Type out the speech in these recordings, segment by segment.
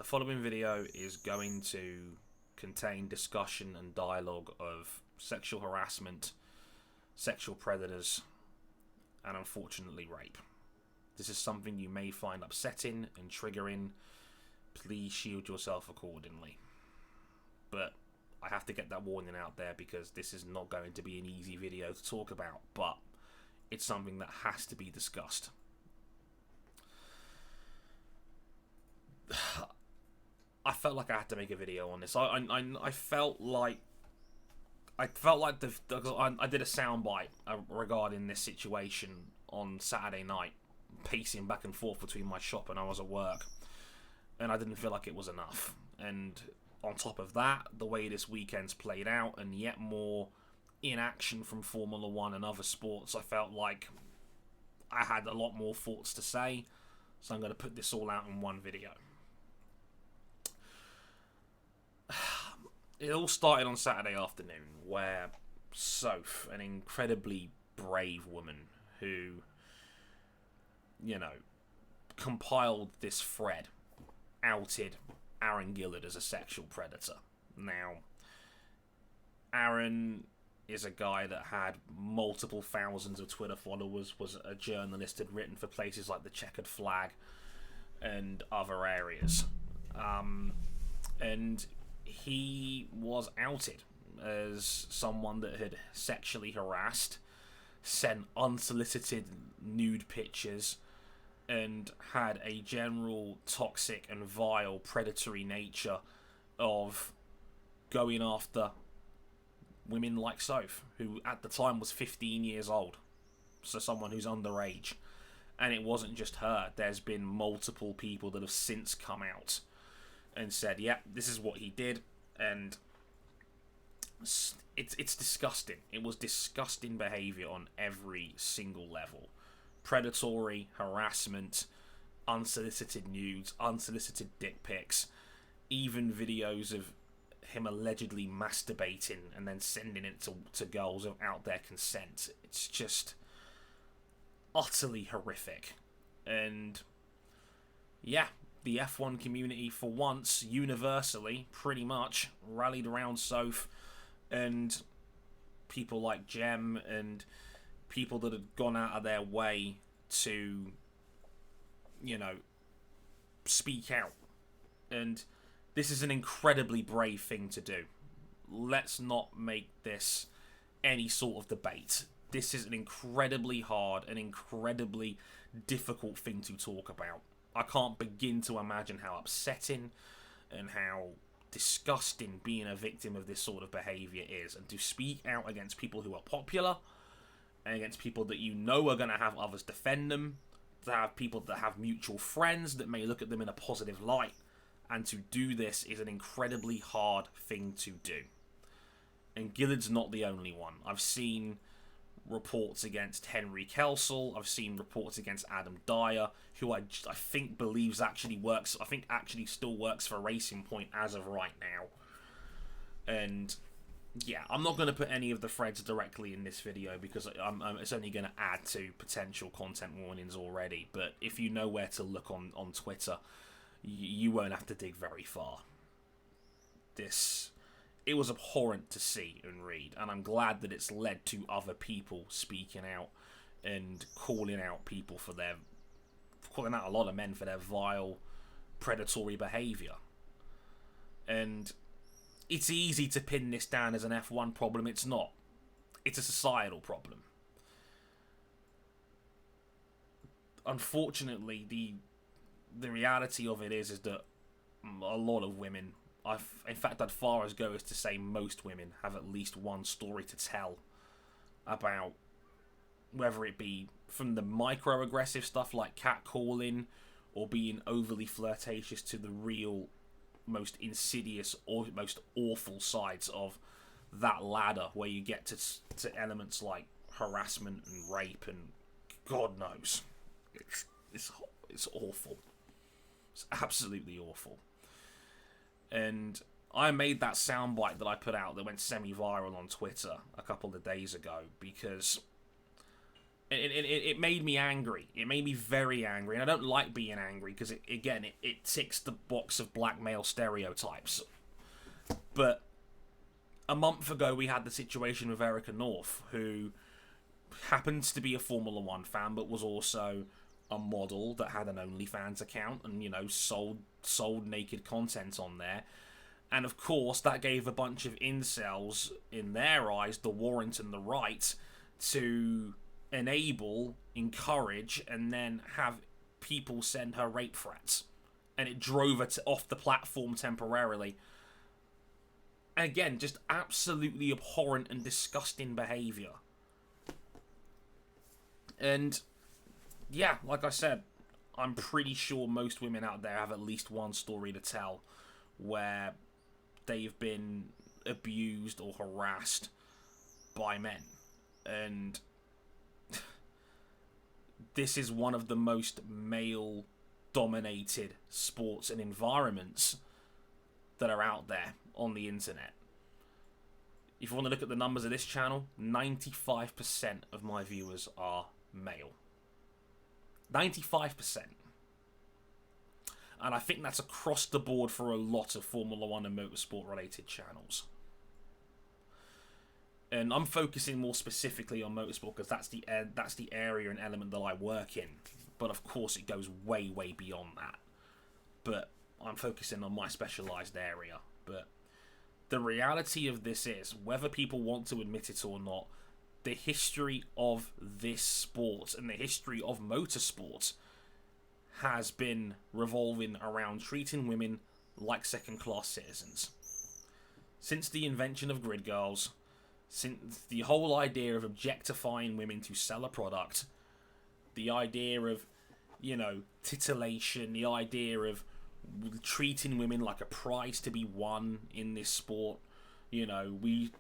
The following video is going to contain discussion and dialogue of sexual harassment, sexual predators, and unfortunately rape. This is something you may find upsetting and triggering. Please shield yourself accordingly. But I have to get that warning out there because this is not going to be an easy video to talk about, but it's something that has to be discussed. I felt like I had to make a video on this. I felt like I did a soundbite regarding this situation on Saturday night, pacing back and forth between my shop and I was at work, and I didn't feel like it was enough. And on top of that, the way this weekend's played out, and yet more inaction from Formula One and other sports, I felt like I had a lot more thoughts to say. So I'm going to put this all out in one video. It all started on Saturday afternoon, where Soph, an incredibly brave woman who, compiled this thread, outed Aaron Gillard as a sexual predator. Now, Aaron is a guy that had multiple thousands of Twitter followers, was a journalist, had written for places like the Checkered Flag and other areas. And he was outed as someone that had sexually harassed, sent unsolicited nude pictures, and had a general toxic and vile predatory nature of going after women like Soph, who at the time was 15 years old, so someone who's underage. And it wasn't just her. There's been multiple people that have since come out and said, yeah, this is what he did, and it's disgusting. It was disgusting behaviour on every single level. Predatory, harassment, unsolicited nudes, unsolicited dick pics, even videos of him allegedly masturbating and then sending it to girls without their consent. It's just utterly horrific. And yeah, the F1 community, for once, universally, pretty much, rallied around Soph, and people like Jem and people that had gone out of their way to, speak out. And this is an incredibly brave thing to do. Let's not make this any sort of debate. This is an incredibly hard and incredibly difficult thing to talk about. I can't begin to imagine how upsetting and how disgusting being a victim of this sort of behaviour is. And to speak out against people who are popular, and against people that you know are going to have others defend them, to have people that have mutual friends that may look at them in a positive light. And to do this is an incredibly hard thing to do. And Gillard's not the only one. I've seen reports against Henry Kelsall. I've seen reports against Adam Dyer, who I think believes actually still works for Racing Point as of right now. And yeah, I'm not going to put any of the threads directly in this video because it's only going to add to potential content warnings already. But if you know where to look on Twitter, you won't have to dig very far. It was abhorrent to see and read, and I'm glad that it's led to other people speaking out and calling out a lot of men for their vile, predatory behaviour. And it's easy to pin this down as an F1 problem. It's not. It's a societal problem. Unfortunately, the reality of it is that a lot of women, in fact, I'd far as go as to say most women, have at least one story to tell about, whether it be from the microaggressive stuff like catcalling or being overly flirtatious to the real, most insidious or most awful sides of that ladder, where you get to elements like harassment and rape and God knows. It's awful. It's absolutely awful. And I made that soundbite that I put out that went semi-viral on Twitter a couple of days ago because It made me angry. It made me very angry. And I don't like being angry because, it ticks the box of black male stereotypes. But a month ago, we had the situation with Erica North, who happens to be a Formula One fan, but was also a model that had an OnlyFans account and, sold naked content on there. And of course, that gave a bunch of incels, in their eyes, the warrant and the right to enable, encourage, and then have people send her rape threats. And it drove her off the platform temporarily. And again, just absolutely abhorrent and disgusting behaviour. And yeah, like I said, I'm pretty sure most women out there have at least one story to tell where they've been abused or harassed by men. And this is one of the most male-dominated sports and environments that are out there on the internet. If you want to look at the numbers of this channel, 95% of my viewers are male. 95%. And I think that's across the board for a lot of Formula One and motorsport related channels. And I'm focusing more specifically on motorsport because that's the area and element that I work in. But of course it goes way, way beyond that. But I'm focusing on my specialised area. But the reality of this is, whether people want to admit it or not, the history of this sport and the history of motorsport has been revolving around treating women like second-class citizens. Since the invention of grid girls, since the whole idea of objectifying women to sell a product, the idea of, titillation, the idea of treating women like a prize to be won in this sport. We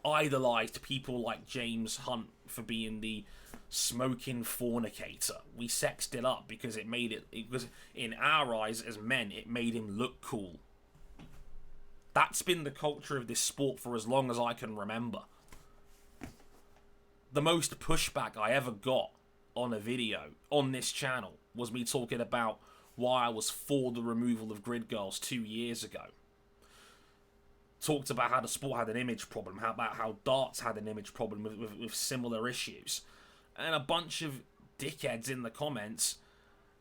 idolized people like James Hunt for being the smoking fornicator. We sexed it up because it was, in our eyes as men, it made him look cool. That's been the culture of this sport for as long as I can remember. The most pushback I ever got on a video on this channel was me talking about why I was for the removal of grid girls 2 years ago. Talked about how the sport had an image problem, about how darts had an image problem with similar issues. And a bunch of dickheads in the comments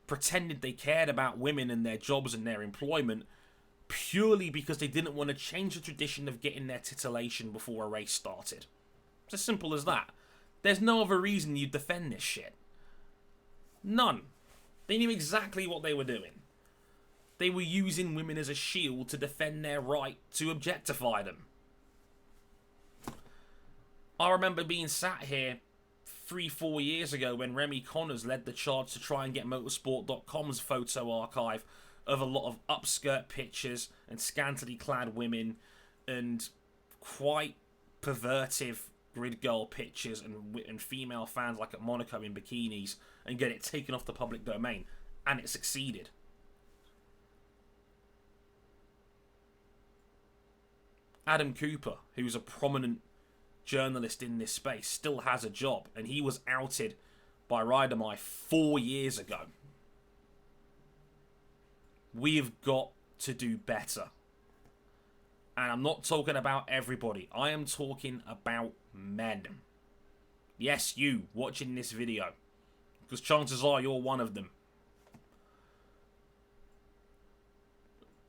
pretended they cared about women and their jobs and their employment purely because they didn't want to change the tradition of getting their titillation before a race started. It's as simple as that. There's no other reason you'd defend this shit. None. They knew exactly what they were doing. They were using women as a shield to defend their right to objectify them. I remember being sat here 3-4 years ago when Remy Connors led the charge to try and get Motorsport.com's photo archive of a lot of upskirt pictures and scantily clad women and quite pervertive grid girl pictures and female fans like at Monaco in bikinis and get it taken off the public domain. And it succeeded. Adam Cooper, who's a prominent journalist in this space, still has a job, and he was outed by Ridermy 4 years ago. We've got to do better. And I'm not talking about everybody. I am talking about men. Yes, you, watching this video. Because chances are you're one of them.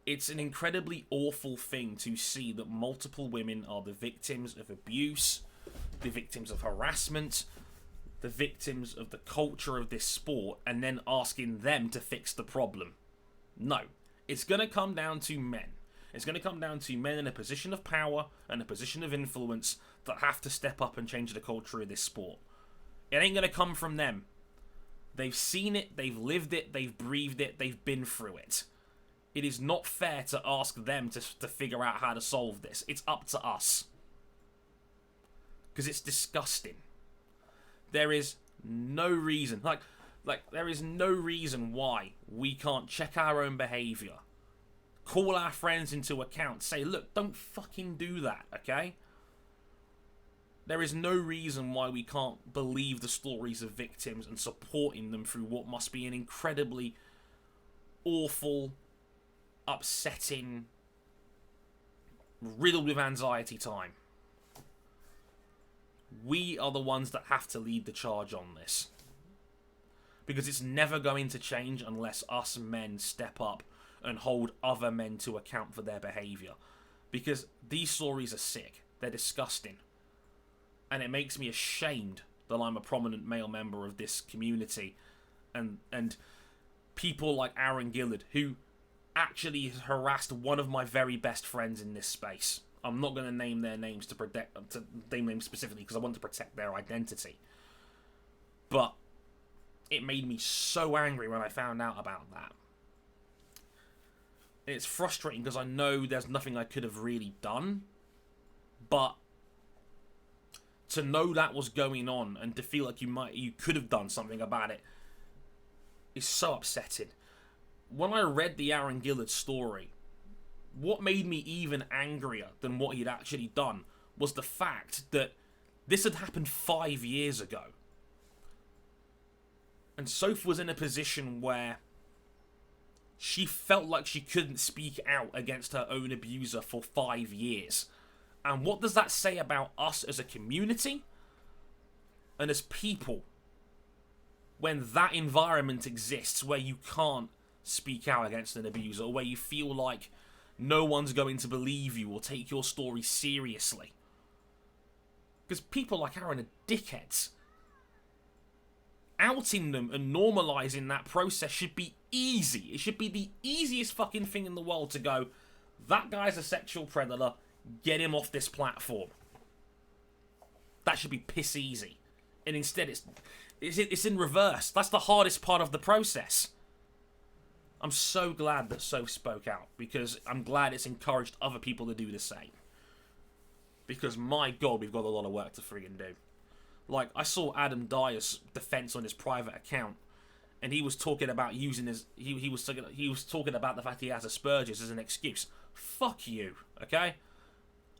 It's an incredibly awful thing to see that multiple women are the victims of abuse, the victims of harassment, the victims of the culture of this sport, and then asking them to fix the problem. No. It's going to come down to men. It's going to come down to men in a position of power and a position of influence that have to step up and change the culture of this sport. It ain't going to come from them. They've seen it, they've lived it, they've breathed it, they've been through it. It is not fair to ask them to figure out how to solve this. It's up to us. Because it's disgusting. There is no reason, there is no reason why we can't check our own behaviour. Call our friends into account. Say, look, don't fucking do that, okay? There is no reason why we can't believe the stories of victims and supporting them through what must be an incredibly awful, upsetting, riddled with anxiety time. We are the ones that have to lead the charge on this. Because it's never going to change unless us men step up and hold other men to account for their behaviour. Because these stories are sick. They're disgusting. And it makes me ashamed that I'm a prominent male member of this community. And people like Aaron Gillard, who actually has harassed one of my very best friends in this space. I'm not going to name their names to name them specifically because I want to protect their identity. But it made me so angry when I found out about that. It's frustrating because I know there's nothing I could have really done. But to know that was going on and to feel like you could have done something about it is so upsetting. When I read the Aaron Gillard story, what made me even angrier than what he'd actually done was the fact that this had happened 5 years ago. And Soph was in a position where she felt like she couldn't speak out against her own abuser for 5 years. And what does that say about us as a community and as people when that environment exists where you can't speak out against an abuser, or where you feel like no one's going to believe you or take your story seriously? Because people like Aaron are dickheads. Outing them and normalising that process should be easy. It should be the easiest fucking thing in the world to go, that guy's a sexual predator, get him off this platform. That should be piss easy. And instead it's in reverse. That's the hardest part of the process. I'm so glad that Soph spoke out, because I'm glad it's encouraged other people to do the same. Because my God, we've got a lot of work to friggin' do. Like, I saw Adam Dyer's defense on his private account, and he was talking about using his... He was talking about the fact he has Asperger's as an excuse. Fuck you, okay?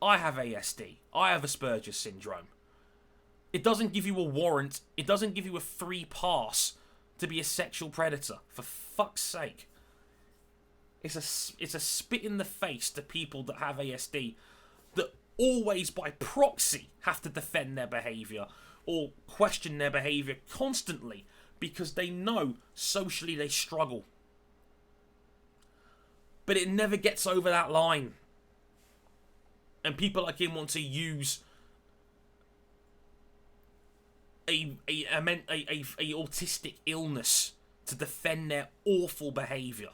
I have ASD. I have Asperger's syndrome. It doesn't give you a warrant. It doesn't give you a free pass to be a sexual predator. For fuck's sake. It's a spit in the face to people that have ASD that always by proxy have to defend their behaviour or question their behaviour constantly because they know socially they struggle. But it never gets over that line. And people like him want to use a autistic illness to defend their awful behaviour.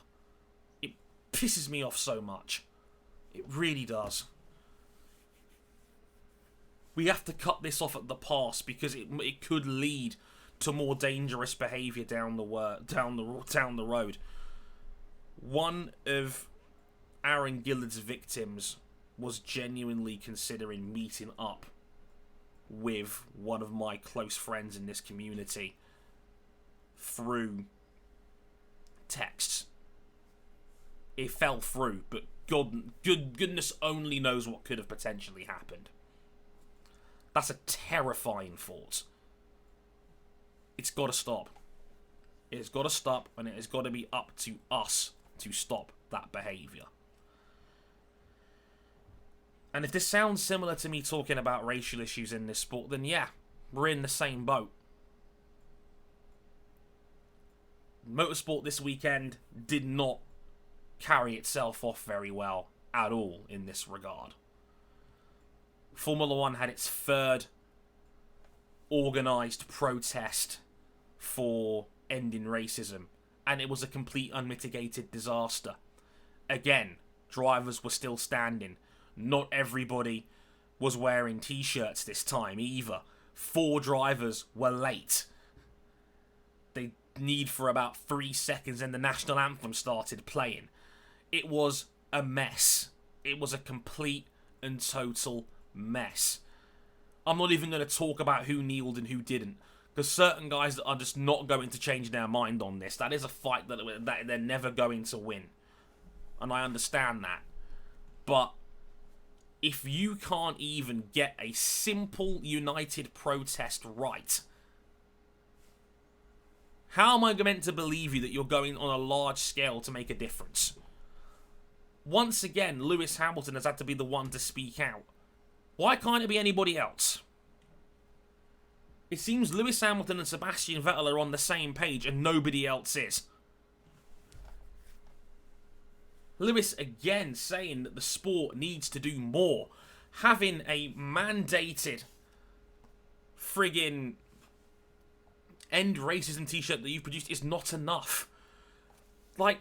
It pisses me off so much. It really does. We have to cut this off at the pass because it could lead to more dangerous behaviour down the road. One of Aaron Gillard's victims was genuinely considering meeting up with one of my close friends in this community through texts. It fell through, but goodness only knows what could have potentially happened. That's a terrifying thought. It's got to stop. It has got to stop, and it has got to be up to us to stop that behaviour. And if this sounds similar to me talking about racial issues in this sport, then yeah, we're in the same boat. Motorsport this weekend did not carry itself off very well at all in this regard. Formula One had its third organised protest for ending racism, and it was a complete unmitigated disaster. Again, drivers were still standing. Not everybody was wearing t-shirts this time either. 4 drivers were late. They need for about 3 seconds and the national anthem started playing. It was a mess. It was a complete and total mess. I'm not even going to talk about who kneeled and who didn't, because certain guys are just not going to change their mind on this. That is a fight that they're never going to win. And I understand that. But if you can't even get a simple united protest right, how am I meant to believe you that you're going on a large scale to make a difference? Once again, Lewis Hamilton has had to be the one to speak out. Why can't it be anybody else? It seems Lewis Hamilton and Sebastian Vettel are on the same page and nobody else is. Lewis again saying that the sport needs to do more. Having a mandated friggin' end racism t-shirt that you've produced is not enough. Like,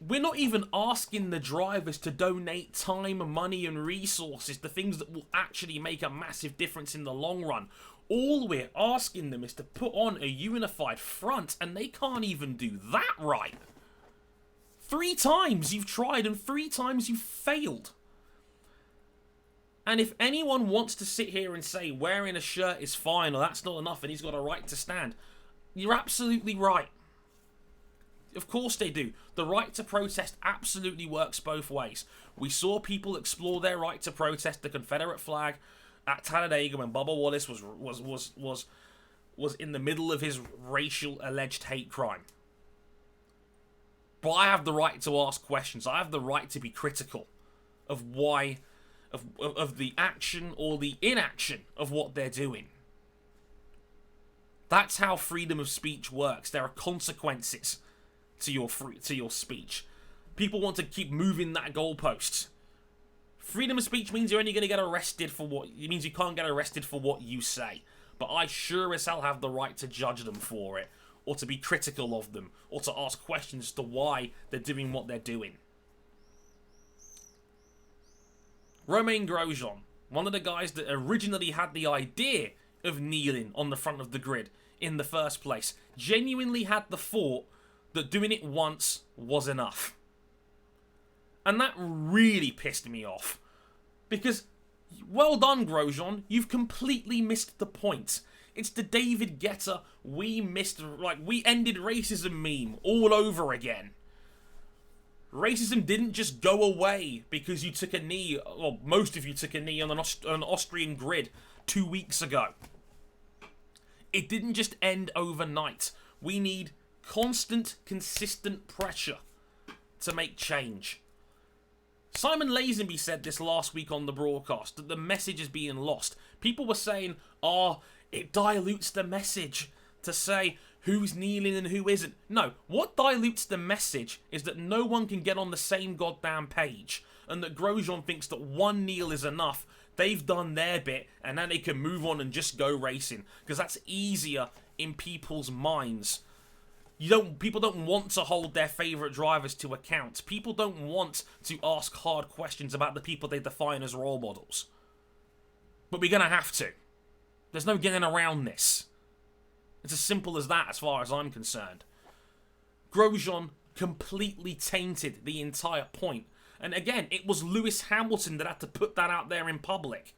we're not even asking the drivers to donate time, money and resources to things that will actually make a massive difference in the long run. All we're asking them is to put on a unified front, and they can't even do that right. 3 times you've tried, and 3 times you've failed. And if anyone wants to sit here and say wearing a shirt is fine, or that's not enough, and he's got a right to stand, you're absolutely right. Of course they do. The right to protest absolutely works both ways. We saw people explore their right to protest the Confederate flag at Talladega when Bubba Wallace was in the middle of his racial alleged hate crime. But I have the right to ask questions. I have the right to be critical of why, of the action or the inaction of what they're doing. That's how freedom of speech works. There are consequences to your speech. People want to keep moving that goalpost. Freedom of speech means you're only going to get arrested for what... It means you can't get arrested for what you say. But I sure as hell have the right to judge them for it, or to be critical of them, or to ask questions as to why they're doing what they're doing. Romain Grosjean, one of the guys that originally had the idea of kneeling on the front of the grid in the first place, genuinely had the thought that doing it once was enough. And that really pissed me off. Because, well done, Grosjean, you've completely missed the point. It's the David Guetta, we ended racism meme all over again. Racism didn't just go away because you took a knee, or most of you took a knee on an Austrian grid 2 weeks ago. It didn't just end overnight. We need constant, consistent pressure to make change. Simon Lazenby said this last week on the broadcast, that the message is being lost. People were saying, it dilutes the message to say who's kneeling and who isn't. No, what dilutes the message is that no one can get on the same goddamn page, and that Grosjean thinks that one kneel is enough. They've done their bit, and now they can move on and just go racing, because that's easier in people's minds. People don't want to hold their favourite drivers to account. People don't want to ask hard questions about the people they define as role models. But we're going to have to. There's no getting around this. It's as simple as that as far as I'm concerned. Grosjean completely tainted the entire point. And again, it was Lewis Hamilton that had to put that out there in public.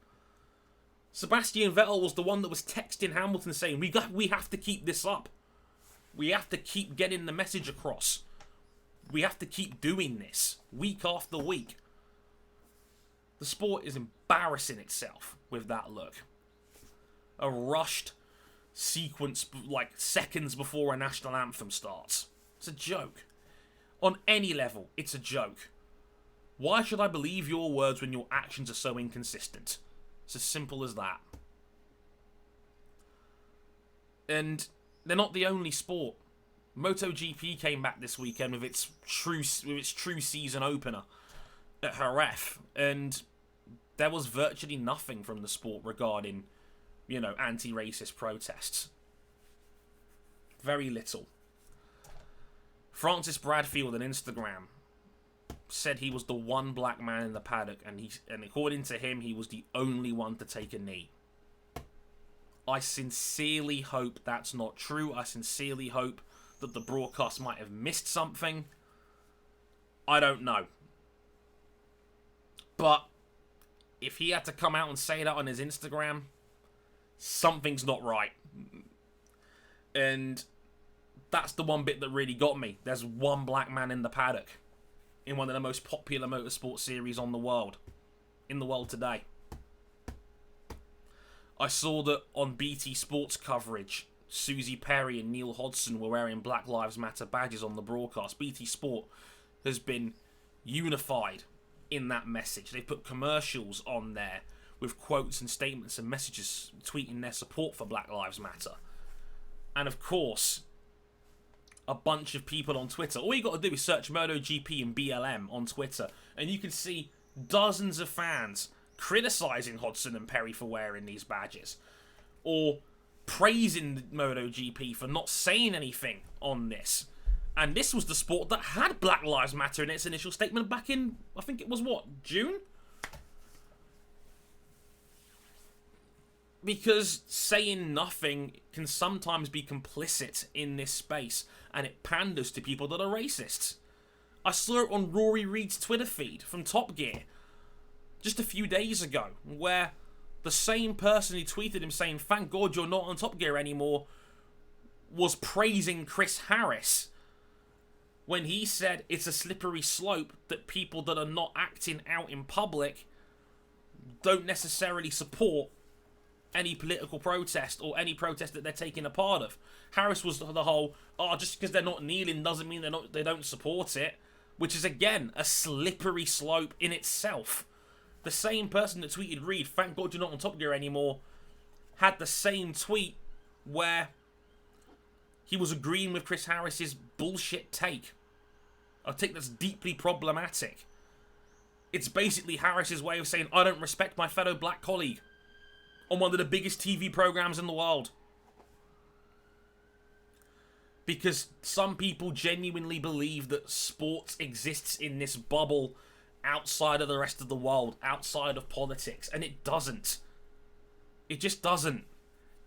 Sebastian Vettel was the one that was texting Hamilton saying, we have to keep this up. We have to keep getting the message across. We have to keep doing this week after week. The sport is embarrassing itself with that look. A rushed sequence like seconds before a national anthem starts. It's a joke. On any level, it's a joke. Why should I believe your words when your actions are so inconsistent? It's as simple as that. And they're not the only sport. MotoGP came back this weekend with its true season opener at Jerez, and there was virtually nothing from the sport regarding, anti-racist protests. Very little. Francis Bradfield on Instagram said he was the one black man in the paddock, and according to him, he was the only one to take a knee. I sincerely hope that's not true. I sincerely hope that the broadcast might have missed something. I don't know. But if he had to come out and say that on his Instagram, something's not right. And that's the one bit that really got me. There's one black man in the paddock in one of the most popular motorsport series on the world. in the world today. I saw that on BT Sports coverage, Susie Perry and Neil Hodgson were wearing Black Lives Matter badges on the broadcast. BT Sport has been unified in that message. They put commercials on there with quotes and statements and messages tweeting their support for Black Lives Matter. And of course, a bunch of people on Twitter. All you got to do is search MotoGP and BLM on Twitter, and you can see dozens of fans criticising Hodgson and Perry for wearing these badges, or praising MotoGP for not saying anything on this. And this was the sport that had Black Lives Matter in its initial statement back in, I think it was, June? Because saying nothing can sometimes be complicit in this space, and it panders to people that are racists. I saw it on Rory Reid's Twitter feed from Top Gear just a few days ago, where the same person who tweeted him saying, "Thank God you're not on Top Gear anymore," was praising Chris Harris when he said it's a slippery slope that people that are not acting out in public don't necessarily support any political protest or any protest that they're taking a part of. Harris was the whole, just because they're not kneeling doesn't mean they don't support it, which is again a slippery slope in itself. The same person that tweeted Reid, "Thank God you're not on Top Gear anymore," had the same tweet where he was agreeing with Chris Harris's bullshit take. A take that's deeply problematic. It's basically Harris's way of saying, "I don't respect my fellow black colleague," on one of the biggest TV programs in the world. Because some people genuinely believe that sports exists in this bubble outside of the rest of the world, outside of politics, and it doesn't. It just doesn't.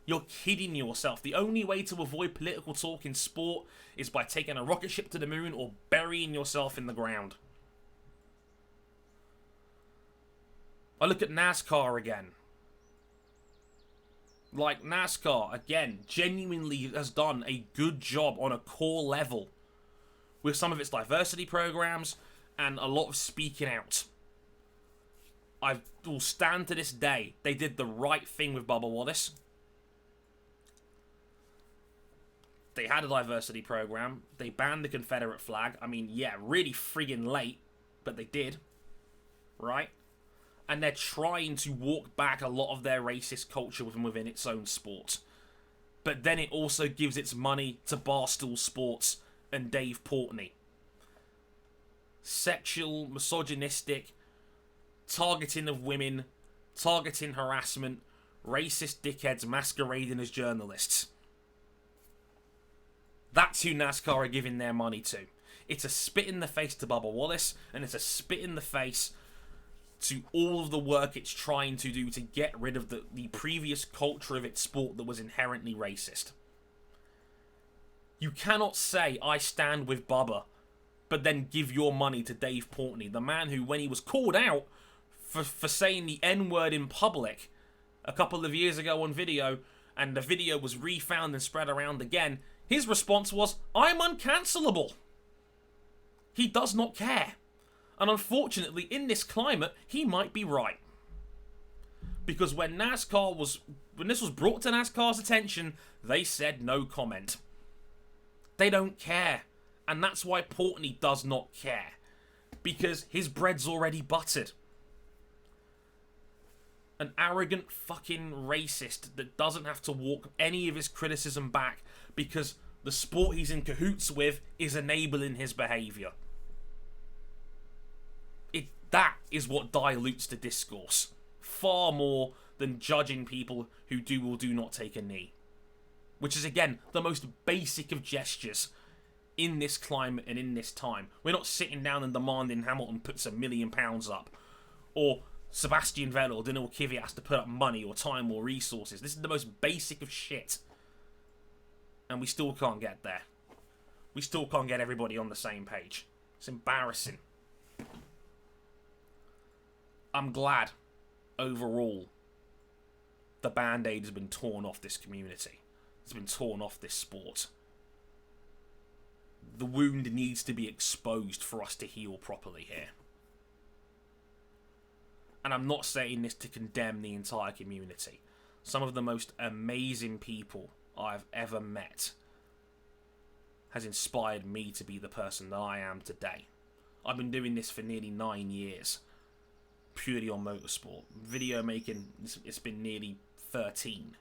You're kidding yourself. The only way to avoid political talk in sport is by taking a rocket ship to the moon or burying yourself in the ground. I look at NASCAR again. Like, NASCAR, again, genuinely has done a good job on a core level with some of its diversity programs and a lot of speaking out. I will stand to this day, they did the right thing with Bubba Wallace. They had a diversity program. They banned the Confederate flag. I mean, yeah, really friggin' late, but they did. Right? And they're trying to walk back a lot of their racist culture within its own sport. But then it also gives its money to Barstool Sports and Dave Portnoy. Sexual, misogynistic, targeting of women, targeting harassment, racist dickheads masquerading as journalists. That's who NASCAR are giving their money to. It's a spit in the face to Bubba Wallace, and it's a spit in the face to all of the work it's trying to do to get rid of the previous culture of its sport that was inherently racist. You cannot say, "I stand with Bubba," but then give your money to Dave Portnoy, the man who, when he was called out for saying the N-word in public a couple of years ago on video, and the video was refound and spread around again, his response was, "I'm uncancelable." He does not care. And unfortunately, in this climate, he might be right. Because when this was brought to NASCAR's attention, they said no comment. They don't care. And that's why Portnoy does not care. Because his bread's already buttered. An arrogant fucking racist that doesn't have to walk any of his criticism back because the sport he's in cahoots with is enabling his behaviour. That is what dilutes the discourse, far more than judging people who do or do not take a knee. Which is, again, the most basic of gestures in this climate and in this time. We're not sitting down and demanding Hamilton puts £1 million up, or Sebastian Vettel or Daniil Kvyat has to put up money or time or resources. This is the most basic of shit. And we still can't get there. We still can't get everybody on the same page. It's embarrassing. I'm glad, overall, the Band-Aid has been torn off this community. It's been torn off this sport. The wound needs to be exposed for us to heal properly here. And I'm not saying this to condemn the entire community. Some of the most amazing people I've ever met has inspired me to be the person that I am today. I've been doing this for nearly 9 years, purely on motorsport. Video making, it's been nearly 13.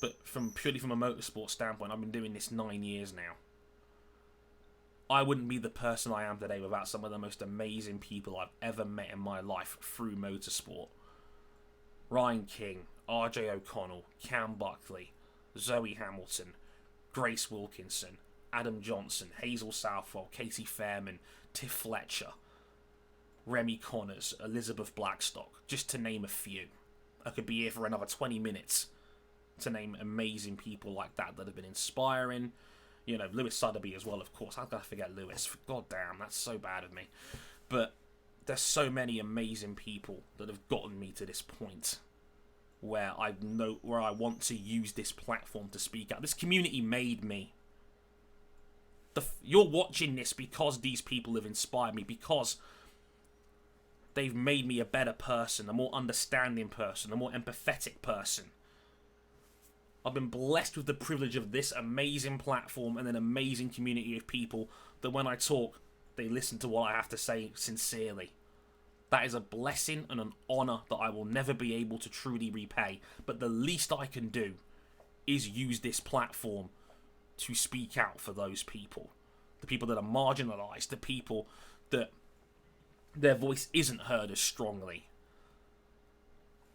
But purely from a motorsport standpoint, I've been doing this 9 years now. I wouldn't be the person I am today without some of the most amazing people I've ever met in my life through motorsport. Ryan King, RJ O'Connell, Cam Buckley, Zoe Hamilton, Grace Wilkinson, Adam Johnson, Hazel Southwell, Katie Fairman, Tiff Fletcher, Remy Connors, Elizabeth Blackstock, just to name a few. I could be here for another 20 minutes to name amazing people like that have been inspiring. You know, Lewis Sotheby as well, of course. I've got to forget Lewis. God damn, that's so bad of me. But there's so many amazing people that have gotten me to this point where I want to use this platform to speak out. This community made me. You're watching this because these people have inspired me, because they've made me a better person, a more understanding person, a more empathetic person. I've been blessed with the privilege of this amazing platform and an amazing community of people that when I talk, they listen to what I have to say sincerely. That is a blessing and an honour that I will never be able to truly repay. But the least I can do is use this platform to speak out for those people. The people that are marginalised, the people that their voice isn't heard as strongly.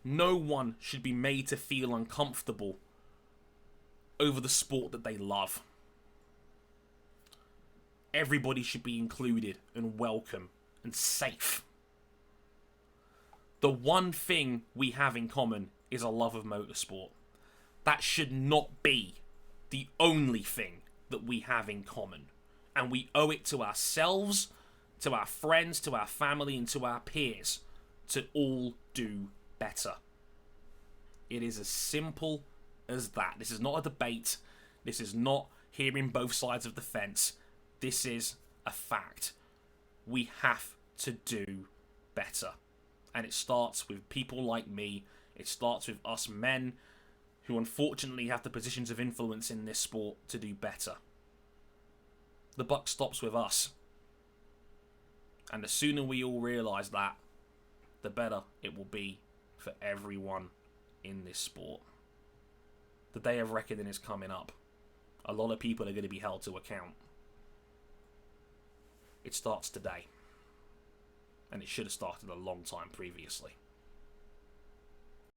No one should be made to feel uncomfortable over the sport that they love. Everybody should be included and welcome and safe. The one thing we have in common is a love of motorsport. That should not be the only thing that we have in common. And we owe it to ourselves, to our friends, to our family, and to our peers to all do better. It is as simple as that. This is not a debate. This is not hearing both sides of the fence. This is a fact. We have to do better. And it starts with people like me. It starts with us men who unfortunately have the positions of influence in this sport to do better. The buck stops with us. And the sooner we all realise that, the better it will be for everyone in this sport. The day of reckoning is coming up. A lot of people are going to be held to account. It starts today. And it should have started a long time previously.